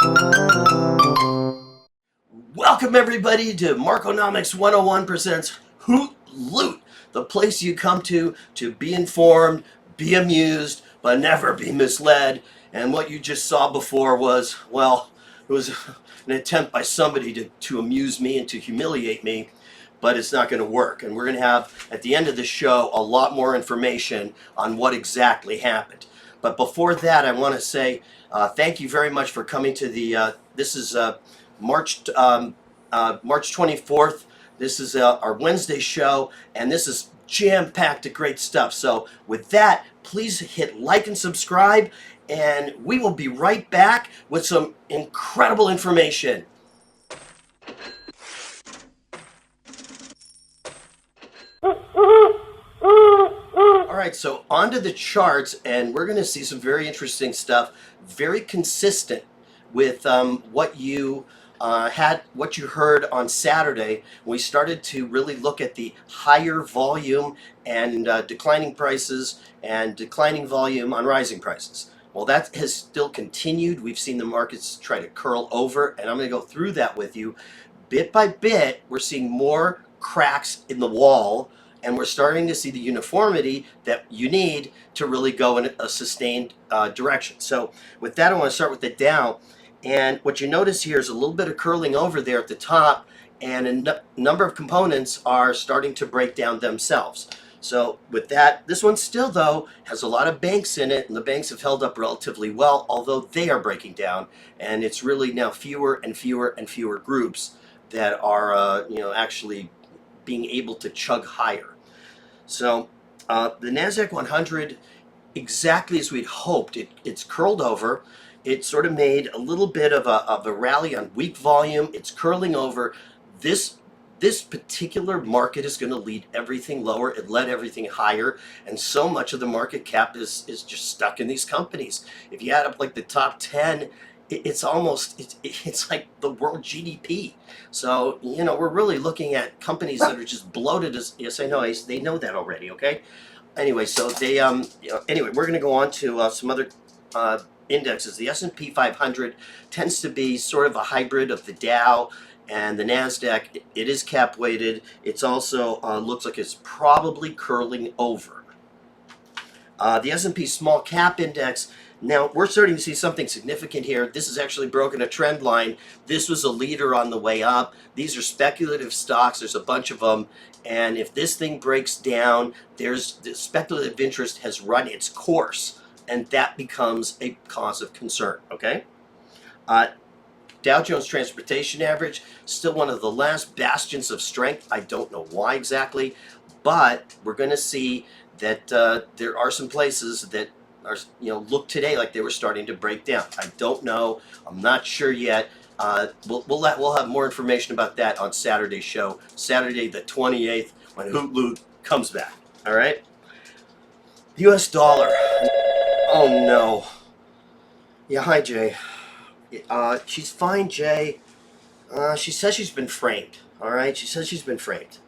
Welcome everybody to Markonomics 101 presents Hoot Loot, the place you come to be informed, be amused, but never be misled. And what you just saw before was, well, it was an attempt by somebody to amuse me and to humiliate me, but it's not going to work. And we're going to have, at the end of the show, a lot more information on what exactly happened. But before that, I want to say thank you very much for coming to the, this is March March 24th. This is our Wednesday show, and this is jam-packed of great stuff. So with that, please hit like and subscribe, and we will be right back with some incredible information. All right, so onto the charts, and we're going to see some very interesting stuff, very consistent with what you heard on Saturday. We started to really look at the higher volume and declining prices and declining volume on rising prices. Well, that has still continued. We've seen the markets try to curl over, and I'm going to go through that with you. Bit by bit, we're seeing more cracks in the wall, and we're starting to see the uniformity that you need to really go in a sustained direction. So with that, I want to start with the Dow. And what you notice here is a little bit of curling over there at the top, and a number of components are starting to break down themselves. So with that, this one still, though, has a lot of banks in it, and the banks have held up relatively well, although they are breaking down. And it's really now fewer and fewer and fewer groups that are actually being able to chug higher. So the NASDAQ 100, exactly as we'd hoped, it's curled over. It sort of made a little bit of a rally on weak volume. It's curling over. This particular market is going to lead everything lower. It led everything higher, and so much of the market cap is just stuck in these companies. If you add up like the top 10, it's like the world GDP. So we're really looking at companies that are just bloated. As yes, I know, they know that already. Okay. Anyway, so they anyway, we're going to go on to some other indexes. The S&P 500 tends to be sort of a hybrid of the Dow and the NASDAQ. It is cap weighted. It's also looks like it's probably curling over. The S&P small cap index, now we're starting to see something significant here. This has actually broken a trend line. This was a leader on the way up. These are speculative stocks. There's a bunch of them. And if this thing breaks down, the speculative interest has run its course, and that becomes a cause of concern, okay? Dow Jones Transportation Average, still one of the last bastions of strength. I don't know why exactly, but we're going to see that there are some places that are, look today like they were starting to break down. I don't know. I'm not sure yet. We'll have more information about that on Saturday's show, Saturday the 28th, when Hoot Loot comes back. All right. U.S. dollar. Oh no. Yeah. Hi, Jay. She's fine, Jay. She says she's been framed. All right. She says she's been framed.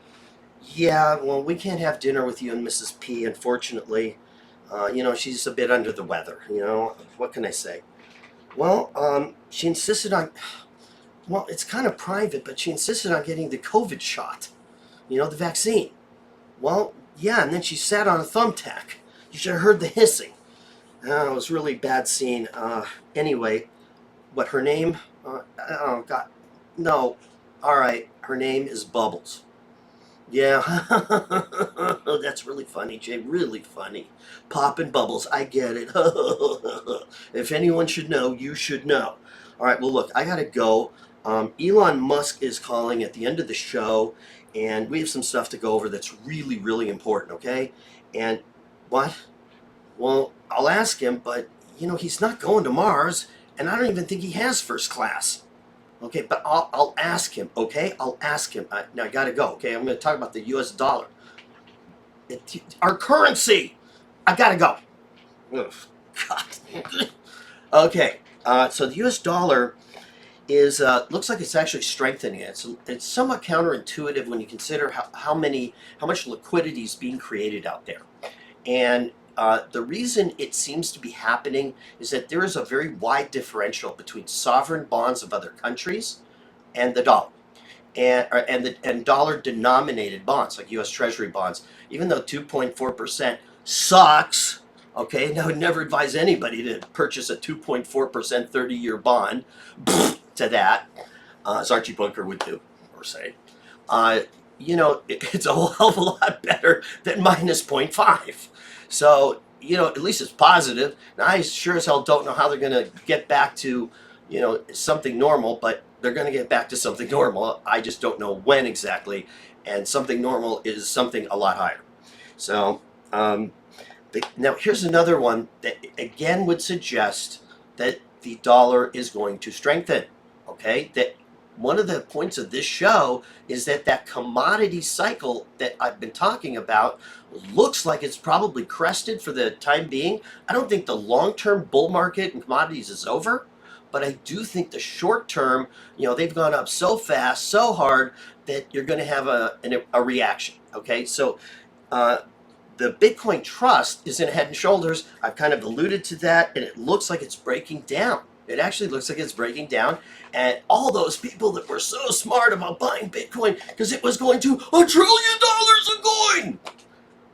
Yeah, well, we can't have dinner with you and Mrs. P, unfortunately. She's a bit under the weather, What can I say? Well, she insisted on, well, it's kind of private, but she insisted on getting the COVID shot, the vaccine. Well, yeah, and then she sat on a thumbtack. You should have heard the hissing. It was really bad scene. Anyway, what, her name? Oh, God. No. All right, her name is Bubbles. Yeah, that's really funny, Jay. Really funny. Popping bubbles. I get it. If anyone should know, you should know. All right. Well, look, I gotta go. Elon Musk is calling at the end of the show, and we have some stuff to go over that's really, really important. Okay. And what? Well, I'll ask him, but he's not going to Mars, and I don't even think he has first class. Okay, but I'll ask him, okay? I'll ask him. Now I gotta go, okay? I'm gonna talk about the US dollar. Our currency! I gotta go. Ugh, God. Okay, so the US dollar is, looks like it's actually strengthening. It's somewhat counterintuitive when you consider how much liquidity is being created out there. And the reason it seems to be happening is that there is a very wide differential between sovereign bonds of other countries and the dollar, and dollar denominated bonds like U.S. Treasury bonds. Even though 2.4% sucks, okay, and I would never advise anybody to purchase a 2.4% 30-year bond to that, as Archie Bunker would do or say. It's a whole hell of a lot better than minus 0.5. So, at least it's positive. Now, I sure as hell don't know how they're going to get back to, something normal, but they're going to get back to something normal. I just don't know when exactly. And something normal is something a lot higher. So, now here's another one that again would suggest that the dollar is going to strengthen. Okay, that one of the points of this show is that commodity cycle that I've been talking about looks like it's probably crested for the time being. I don't think the long-term bull market in commodities is over, but I do think the short term, they've gone up so fast, so hard that you're going to have a reaction. Okay, so the Bitcoin Trust is in Head and Shoulders. I've kind of alluded to that, and it looks like it's breaking down. It actually looks like it's breaking down. And all those people that were so smart about buying Bitcoin because it was going to $1 trillion a coin.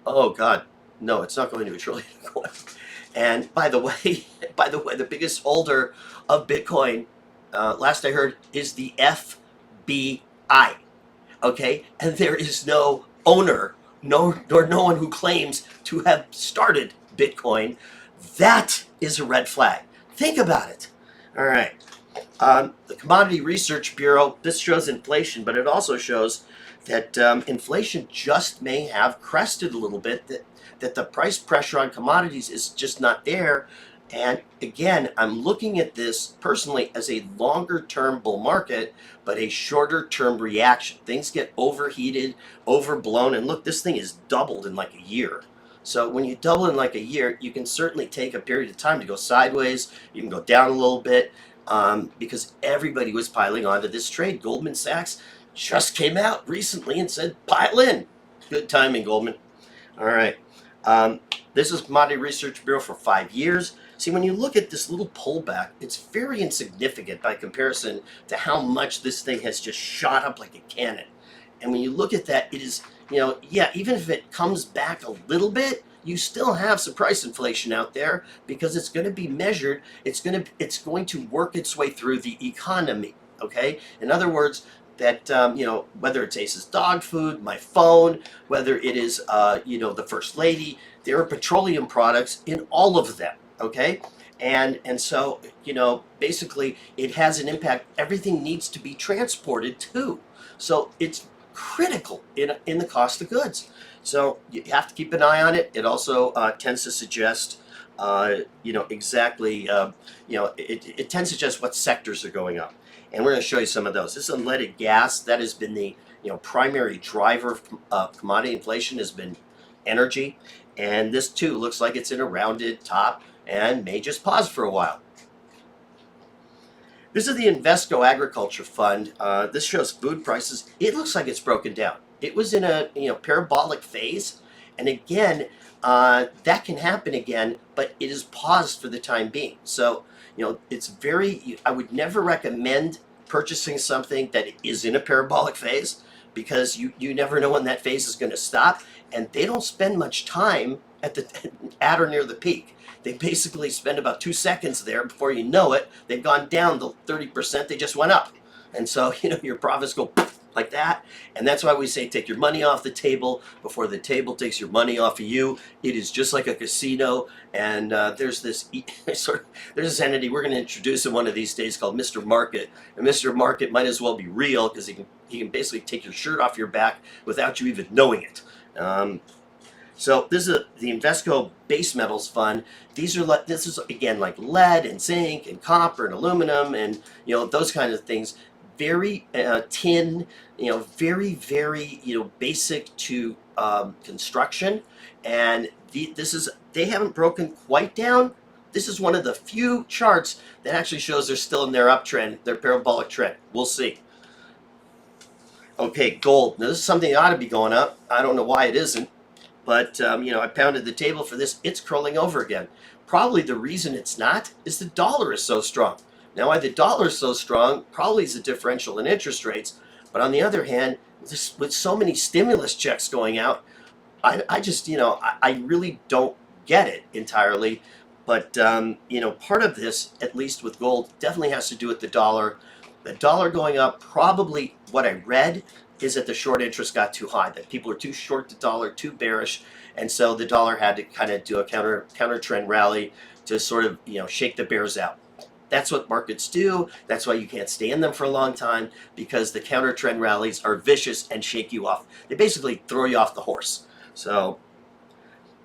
Oh God, no, it's not going to $1 trillion a coin. And by the way, the biggest holder of Bitcoin, last I heard, is the FBI. Okay, and there is no owner, nor no one who claims to have started Bitcoin. That is a red flag. Think about it. All right. The Commodity Research Bureau, this shows inflation, but it also shows that inflation just may have crested a little bit, that the price pressure on commodities is just not there. And again, I'm looking at this personally as a longer term bull market, but a shorter term reaction. Things get overheated, overblown, and look, this thing is doubled in like a year. So when you double in like a year, you can certainly take a period of time to go sideways. You can go down a little bit because everybody was piling onto this trade. Goldman Sachs just came out recently and said, pile in. Good timing, Goldman. All right. This is Commodity Research Bureau for 5 years. See, when you look at this little pullback, it's very insignificant by comparison to how much this thing has just shot up like a cannon. And when you look at that, it is, even if it comes back a little bit, you still have some price inflation out there because it's going to be measured. It's going to work its way through the economy. Okay. In other words, that whether it's Ace's dog food, my phone, whether it is the First Lady, there are petroleum products in all of them. Okay. And so basically it has an impact. Everything needs to be transported too. So it's critical in the cost of goods. So you have to keep an eye on it. It also tends to suggest, exactly, it tends to suggest what sectors are going up. And we're going to show you some of those. This is unleaded gas. That has been the primary driver of commodity inflation has been energy. And this too looks like it's in a rounded top and may just pause for a while. This is the Invesco Agriculture Fund. This shows food prices. It looks like it's broken down. It was in a parabolic phase, and again, that can happen again, but it is paused for the time being. So it's I would never recommend purchasing something that is in a parabolic phase because you never know when that phase is going to stop, and they don't spend much time at or near the peak. They basically spend about 2 seconds there before you know it. They've gone down the 30%. They just went up. And so, your profits go like that. And that's why we say take your money off the table before the table takes your money off of you. It is just like a casino. And there's this entity we're going to introduce in one of these days called Mr. Market. And Mr. Market might as well be real because he can basically take your shirt off your back without you even knowing it. So this is the Invesco Base Metals Fund. This is again like lead and zinc and copper and aluminum and those kinds of things. Very tin, very basic to construction. And they haven't broken quite down. This is one of the few charts that actually shows they're still in their uptrend, their parabolic trend. We'll see. Okay, gold. Now this is something that ought to be going up. I don't know why it isn't. But I pounded the table for this. It's curling over again. Probably the reason it's not is the dollar is so strong. Now, why the dollar is so strong probably is a differential in interest rates. But on the other hand, with so many stimulus checks going out, I just, I really don't get it entirely. But, part of this, at least with gold, definitely has to do with the dollar. The dollar going up, probably what I read is that the short interest got too high, that people are too short the dollar, too bearish. And so the dollar had to kind of do a counter trend rally to sort of, shake the bears out. That's what markets do. That's why you can't stay in them for a long time, because the counter trend rallies are vicious and shake you off. They basically throw you off the horse. So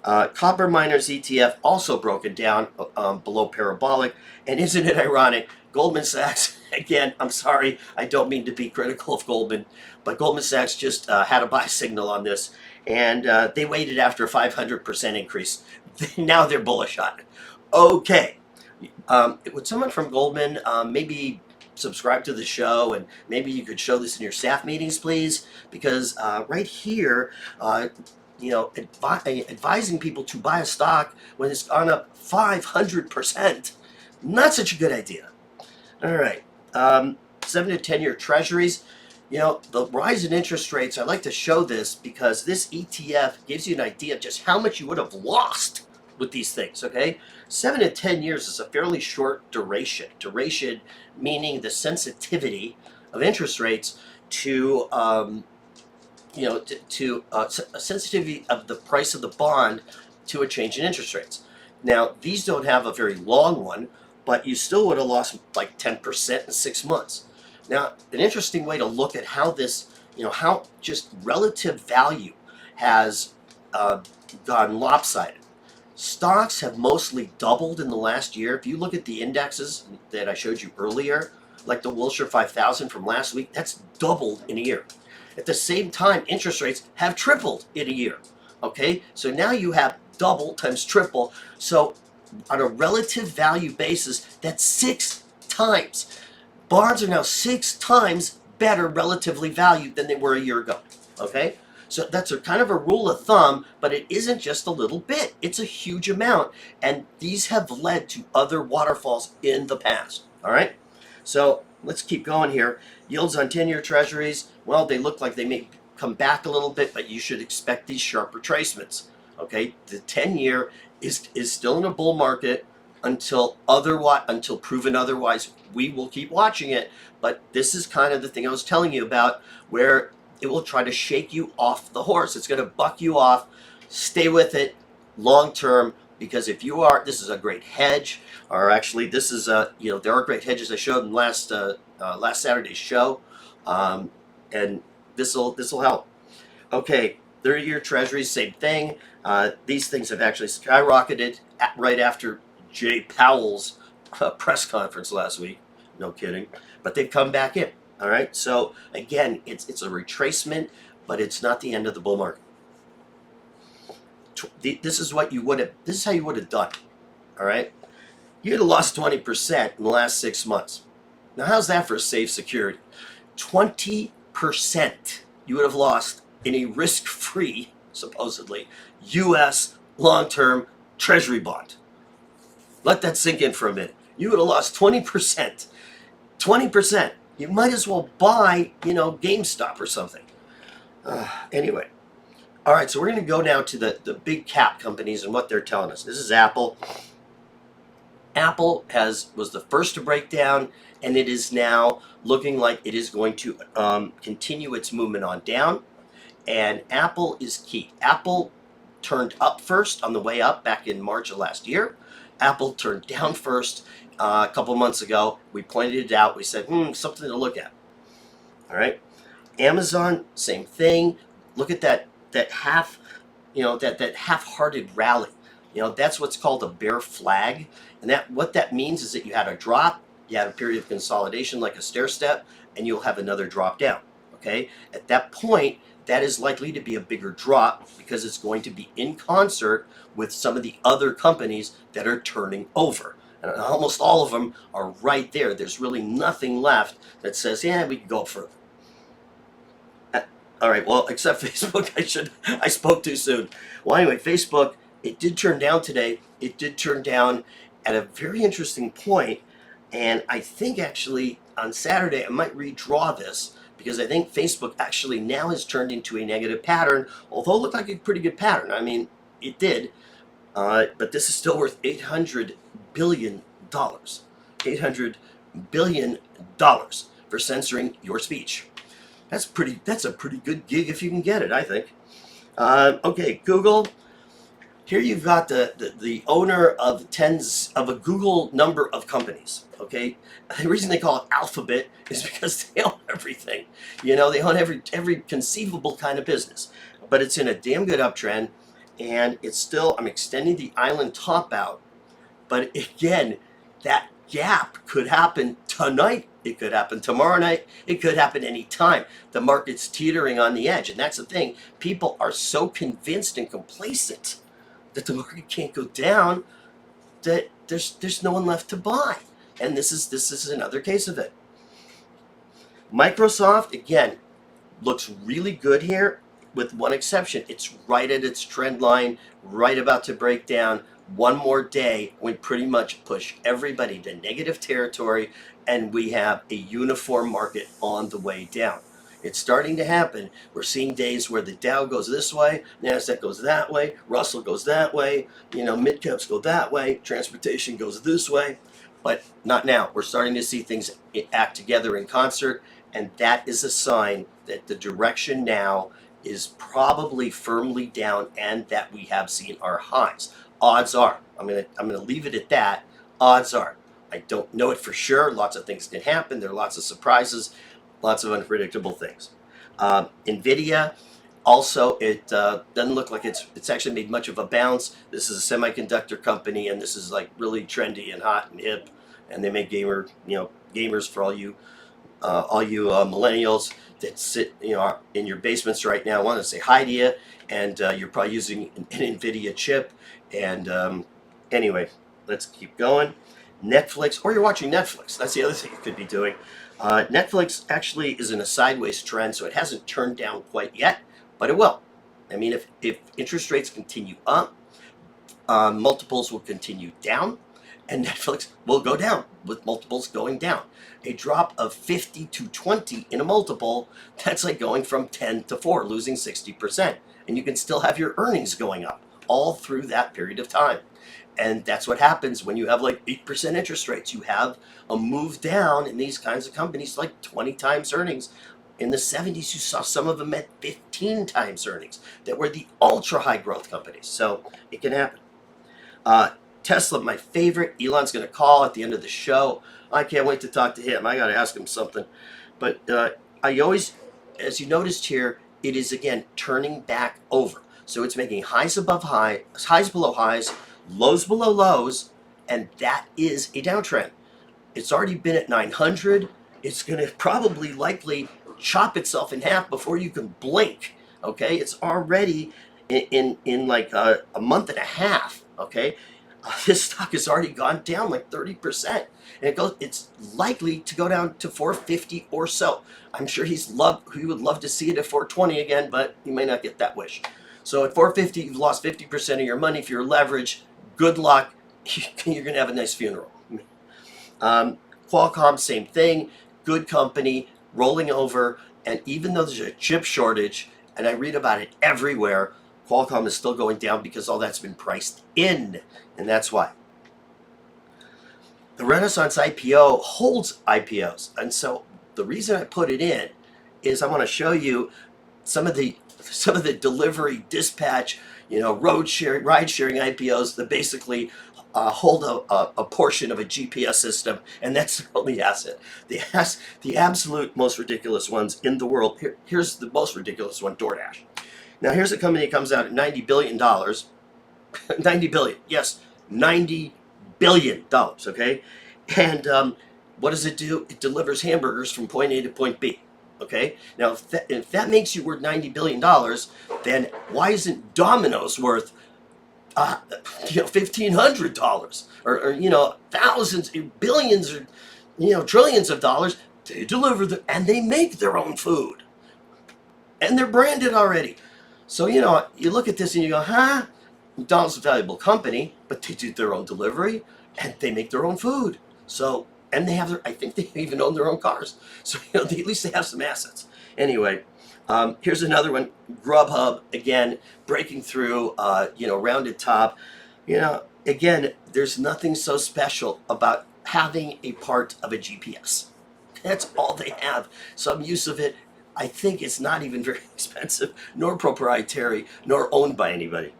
copper miners ETF also broken down below parabolic. And isn't it ironic? Goldman Sachs, again, I'm sorry, I don't mean to be critical of Goldman, but Goldman Sachs just had a buy signal on this, and they waited after a 500% increase. Now they're bullish on it. Okay. Would someone from Goldman maybe subscribe to the show, and maybe you could show this in your staff meetings, please? Because right here, advising people to buy a stock when it's gone up 500%, not such a good idea. All right, 7 to 10 year treasuries. The rise in interest rates, I like to show this because this ETF gives you an idea of just how much you would have lost with these things, okay? 7 to 10 years is a fairly short duration. Duration meaning the sensitivity of interest rates to, a sensitivity of the price of the bond to a change in interest rates. Now, these don't have a very long one, but you still would have lost like 10% in 6 months. Now, an interesting way to look at how this, how just relative value has gone lopsided. Stocks have mostly doubled in the last year. If you look at the indexes that I showed you earlier, like the Wilshire 5000 from last week, that's doubled in a year. At the same time, interest rates have tripled in a year. Okay, so now you have double times triple. So on a relative value basis, that's 6 times. Bonds are now 6 times better relatively valued than they were a year ago. Okay, so that's a kind of a rule of thumb, but it isn't just a little bit. It's a huge amount, and these have led to other waterfalls in the past. All right, so let's keep going here. Yields on 10-year treasuries, well, they look like they may come back a little bit, but you should expect these sharp retracements. Okay, the 10-year is still in a bull market until proven otherwise. We will keep watching it, but this is kind of the thing I was telling you about, where it will try to shake you off the horse. It's going to buck you off. Stay with it long term, because if you are, this is a great hedge. Or actually, this is there are great hedges I showed in last Saturday's show, and this will help. Okay, 30-year treasuries, same thing. These things have actually skyrocketed right after Jay Powell's press conference last week. No kidding, but they've come back in. All right, so again, it's a retracement, but it's not the end of the bull market. This is what you would have. This is how you would have done. All right, you'd have lost 20% in the last 6 months. Now, how's that for a safe security? 20% you would have lost in a risk-free, supposedly, U.S. long-term treasury bond. Let that sink in for a minute. You would have lost 20%. 20%. You might as well buy, GameStop or something. Anyway. All right, so we're going to go now to the big cap companies and what they're telling us. This is Apple. Apple was the first to break down, and it is now looking like it is going to continue its movement on down. And Apple is key. Apple turned up first on the way up back in March of last year. Apple turned down first a couple months ago. We pointed it out. We said, something to look at. All right. Amazon, same thing. Look at that half, that half-hearted rally. That's what's called a bear flag. And what that means is that you had a drop, you had a period of consolidation like a stair step, and you'll have another drop down. Okay. At that point, that is likely to be a bigger drop because it's going to be in concert with some of the other companies that are turning over. And almost all of them are right there. There's really nothing left that says, yeah, we can go further. All right. Well, except Facebook, I spoke too soon. Well, anyway, Facebook, it did turn down today. It did turn down at a very interesting point, and I think actually on Saturday I might redraw this because I think Facebook actually now has turned into a negative pattern, although it looked like a pretty good pattern. I mean, it did, but this is still worth $800 billion. $800 billion for censoring your speech. That's a pretty good gig if you can get it, I think. Okay, Google. Here you've got the owner of tens of a Google number of companies. Okay, the reason they call it Alphabet is because they own everything. You know, they own every conceivable kind of business. But it's in a damn good uptrend, and it's still. I'm extending the island top out, but again, that gap could happen tonight. It could happen tomorrow night. It could happen anytime. The market's teetering on the edge, and that's the thing. People are so convinced and complacent that the market can't go down that there's no one left to buy, and this is another case of it. Microsoft again looks really good here, with one exception. It's right at its trend line, right about to break down. One more day, we pretty much push everybody to negative territory, and we have a uniform market on the way down. It's starting to happen. We're seeing days where the Dow goes this way, NASDAQ goes that way, Russell goes that way, mid caps go that way, transportation goes this way, but not now. We're starting to see things act together in concert, and that is a sign that the direction now is probably firmly down and that we have seen our highs. Odds are, I'm gonna leave it at that. Odds are, I don't know it for sure. Lots of things can happen. There are lots of surprises, lots of unpredictable things. Nvidia, also, it doesn't look like it's actually made much of a bounce. This is a semiconductor company, and this is like really trendy and hot and hip, and they make gamers for all you millennials that sit in your basements right now. I want to say hi to you, and you're probably using an Nvidia chip. And anyway, let's keep going. Netflix, or you're watching Netflix. That's the other thing you could be doing. Netflix actually is in a sideways trend, so it hasn't turned down quite yet, but it will. I mean, if interest rates continue up, multiples will continue down, and Netflix will go down with multiples going down. A drop of 50 to 20 in a multiple, that's like going from 10 to 4, losing 60%. And you can still have your earnings going up all through that period of time. And that's what happens when you have like 8% interest rates. You have a move down in these kinds of companies, like 20 times earnings. In the 70s, you saw some of them at 15 times earnings that were the ultra high growth companies. So it can happen. Tesla, my favorite. Elon's going to call at the end of the show. I can't wait to talk to him. I got to ask him something. But I always, as you noticed here, it is again turning back over. So it's making highs above highs, highs below highs, lows below lows, and that is a downtrend. It's already been at 900. It's going to probably likely chop itself in half before you can blink. Okay, it's already in like a month and a half. Okay, this stock has already gone down like 30%, and it's likely to go down to 450 or so. I'm sure he would love to see it at 420 again, but he may not get that wish. So at 450, you've lost 50% of your money. If you're leveraged, good luck. You're going to have a nice funeral. Qualcomm, same thing. Good company, rolling over. And even though there's a chip shortage, and I read about it everywhere, Qualcomm is still going down because all that's been priced in. And that's why. The Renaissance IPO holds IPOs. And so the reason I put it in is I want to show you some of the delivery, dispatch, ride sharing IPOs that basically hold a portion of a GPS system, and that's the only asset. The absolute most ridiculous ones in the world. Here's the most ridiculous one, DoorDash. Now here's a company that comes out at $90 billion. $90 billion, yes, $90 billion, okay? And what does it do? It delivers hamburgers from point A to point B. Okay, now if that makes you worth $90 billion, then why isn't Domino's worth $1,500 or thousands, billions, or trillions of dollars? They deliver and they make their own food. and they're branded already. So, you look at this and you go, huh? McDonald's is a valuable company, but they do their own delivery and they make their own food. So, and they have I think they even own their own cars. So, at least they have some assets. Anyway, here's another one. Grubhub, again, breaking through, rounded top. Again, there's nothing so special about having a part of a GPS. That's all they have. Some use of it. I think it's not even very expensive, nor proprietary, nor owned by anybody.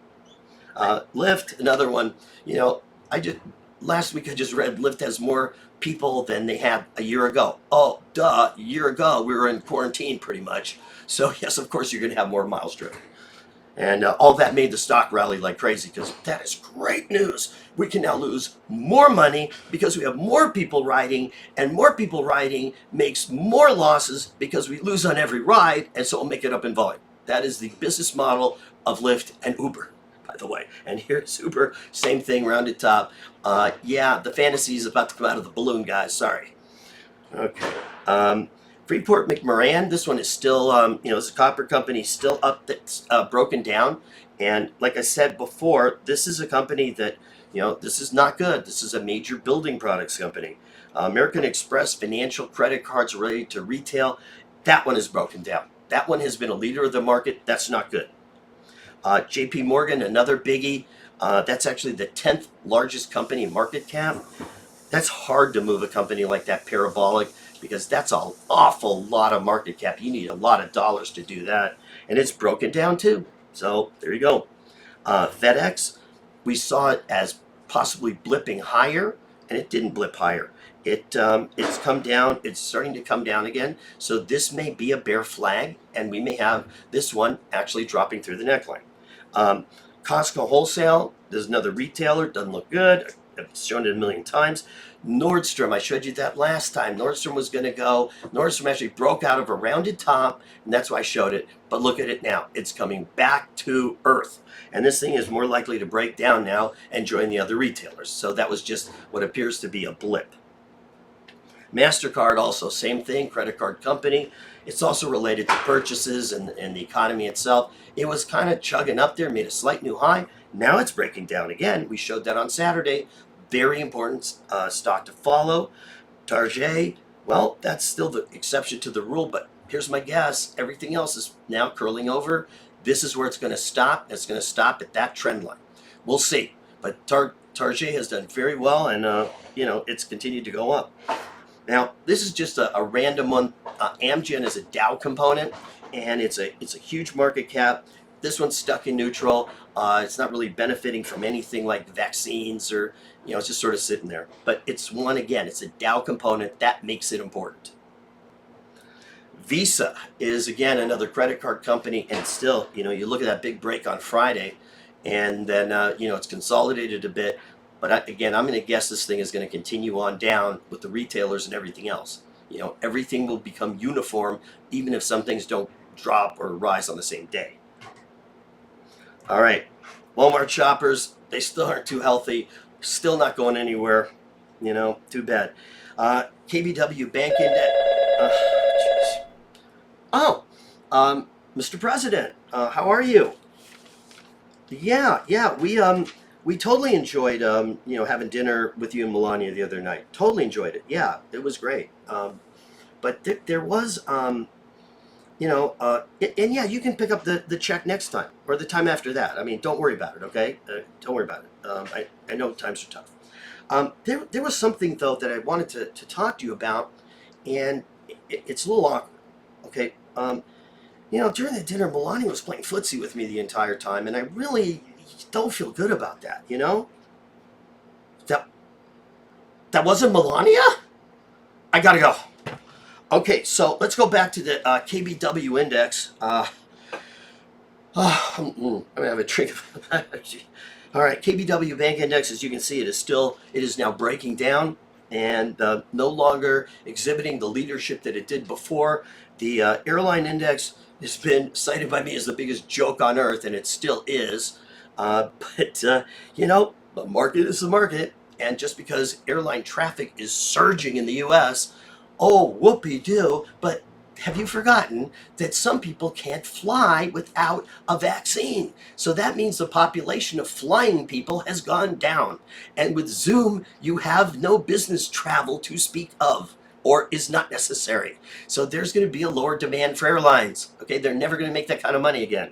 Lyft, another one. I just last week I just read Lyft has more people than they had a year ago. Oh, duh! A year ago we were in quarantine pretty much. So yes, of course you're going to have more miles driven. And all that made the stock rally like crazy because that is great news. We can now lose more money because we have more people riding, and more people riding makes more losses because we lose on every ride, and so we'll make it up in volume. That is the business model of Lyft and Uber, by the way. And here's Uber, same thing, rounded top. Yeah, the fantasy is about to come out of the balloon, guys. Sorry. Okay. Freeport McMoran, this one is still, it's a copper company, still up, that's broken down. And like I said before, this is a company that, this is not good. This is a major building products company. American Express financial credit cards related to retail, that one is broken down. That one has been a leader of the market. That's not good. JP Morgan, another biggie. That's actually the 10th largest company in market cap. That's hard to move a company like that parabolic because that's an awful lot of market cap. You need a lot of dollars to do that. And it's broken down too. So there you go. FedEx, we saw it as possibly blipping higher, and it didn't blip higher. It's come down. It's starting to come down again. So this may be a bear flag, and we may have this one actually dropping through the neckline. Costco Wholesale, there's another retailer. Doesn't look good. I've shown it a million times. Nordstrom, I showed you that last time. Nordstrom was going to go. Nordstrom actually broke out of a rounded top, and that's why I showed it. But look at it now. It's coming back to earth. And this thing is more likely to break down now and join the other retailers. So that was just what appears to be a blip. MasterCard also, same thing, credit card company. It's also related to purchases and the economy itself. It was kind of chugging up there, made a slight new high. Now it's breaking down again. We showed that on Saturday. Very important stock to follow. Target, well, that's still the exception to the rule, but here's my guess. Everything else is now curling over. This is where it's going to stop. It's going to stop at that trend line. We'll see. But Target has done very well, and it's continued to go up. Now, this is just a random one. Amgen is a Dow component, and it's a huge market cap. This one's stuck in neutral. It's not really benefiting from anything like vaccines or, it's just sort of sitting there. But it's one, again, it's a Dow component. That makes it important. Visa is, again, another credit card company, and still, you look at that big break on Friday, and then, it's consolidated a bit. But again, I'm going to guess this thing is going to continue on down with the retailers and everything else. Everything will become uniform, even if some things don't drop or rise on the same day. All right, Walmart shoppers, they still aren't too healthy, still not going anywhere. Too bad. KBW Bank Index. Mr. President, how are you? Yeah, we totally enjoyed, having dinner with you and Melania the other night. Totally enjoyed it. Yeah, it was great. But there was, and yeah, you can pick up the check next time or the time after that. I mean, don't worry about it, okay? Don't worry about it. I know times are tough. There was something, though, that I wanted to talk to you about, and it's a little awkward, okay? During the dinner, Melania was playing footsie with me the entire time, and I really don't feel good about that, That wasn't Melania? I gotta go. Okay, so let's go back to the KBW index. I'm gonna have a drink. All right, KBW Bank Index, as you can see, it is now breaking down and no longer exhibiting the leadership that it did before. The airline index has been cited by me as the biggest joke on earth, and it still is. But the market is the market, and just because airline traffic is surging in the U.S., oh, whoopee-doo, but have you forgotten that some people can't fly without a vaccine? So that means the population of flying people has gone down. And with Zoom, you have no business travel to speak of, or is not necessary. So there's going to be a lower demand for airlines. Okay, they're never going to make that kind of money again.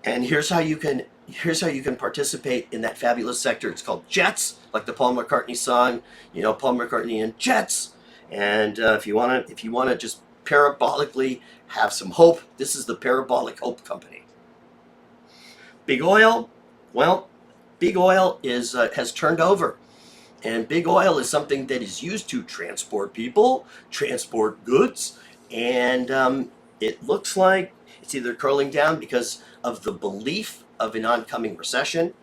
And here's how you can participate in that fabulous sector. It's called Jets, like the Paul McCartney song. You know, Paul McCartney and Jets. And if you wanna just parabolically have some hope, this is the Parabolic Hope Company. Big oil, well, big oil has turned over. And big oil is something that is used to transport people, transport goods, and it looks like it's either curling down because of the belief of an oncoming recession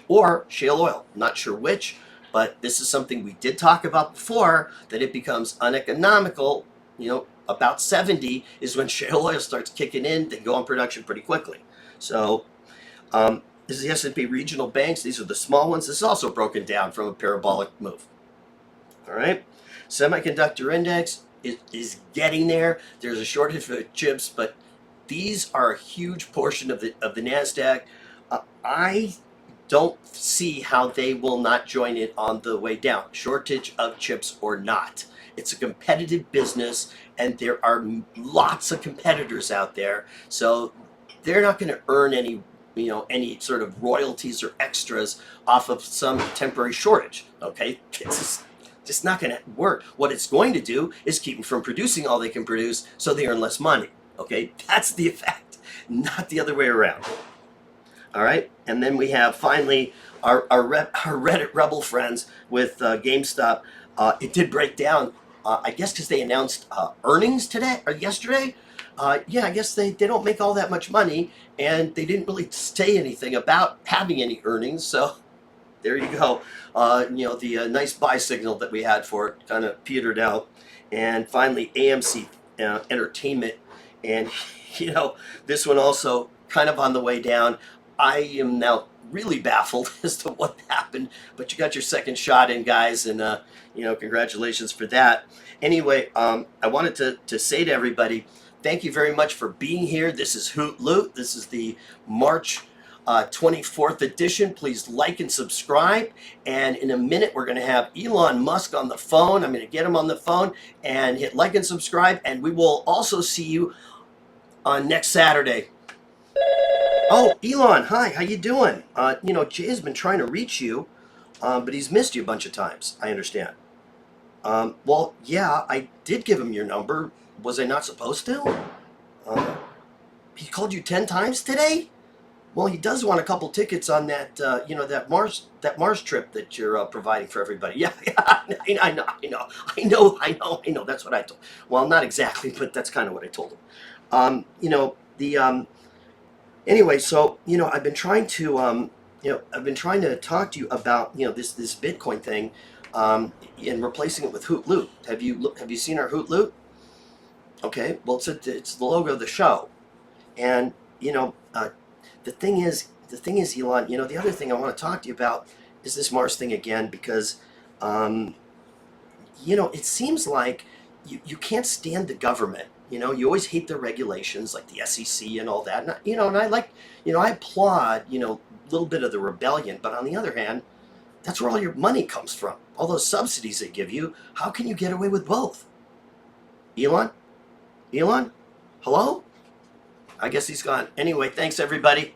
or shale oil. Not sure which, but this is something we did talk about before, that it becomes uneconomical. About 70 is when shale oil starts kicking in. They go on production pretty quickly. So this is the S&P regional banks. These are the small ones. This is also broken down from a parabolic move. All right. Semiconductor index is getting there. There's a shortage of chips, but these are a huge portion of the NASDAQ. I don't see how they will not join it on the way down. Shortage of chips or not. It's a competitive business, and there are lots of competitors out there. So they're not going to earn any sort of royalties or extras off of some temporary shortage. Okay, it's just not going to work. What it's going to do is keep them from producing all they can produce, so they earn less money. Okay, that's the effect, not the other way around. All right, and then we have finally our Reddit rebel friends with GameStop. It did break down, I guess, because they announced earnings today or yesterday. Yeah, I guess they don't make all that much money, and they didn't really say anything about having any earnings. So there you go. The nice buy signal that we had for it kind of petered out. And finally, AMC Entertainment. And, this one also kind of on the way down. I am now really baffled as to what happened, but you got your second shot in, guys, and, congratulations for that. Anyway, I wanted to say to everybody, thank you very much for being here. This is Hoot Loot. This is the March 24th edition. Please like and subscribe. And in a minute, we're going to have Elon Musk on the phone. I'm going to get him on the phone and hit like and subscribe. And we will also see you on next Saturday. Oh, Elon, hi, how you doing? Jay has been trying to reach you, but he's missed you a bunch of times, I understand. Well, yeah, I did give him your number. Was I not supposed to? He called you 10 times today? Well, he does want a couple tickets on that, that Mars trip that you're providing for everybody. Yeah, I know. That's what I told. Well, not exactly, but that's kind of what I told him. Anyway, so I've been trying to talk to you about this Bitcoin thing, and replacing it with Hoot Loot. Have you seen our Hoot Loot? Okay, well it's the logo of the show, and the thing is, Elon, the other thing I want to talk to you about is this Mars thing again, because, it seems like you can't stand the government. You always hate the regulations, like the SEC and all that. And I applaud, a little bit of the rebellion, but on the other hand, that's where all your money comes from. All those subsidies they give you. How can you get away with both? Elon? Hello? I guess he's gone. Anyway, thanks everybody.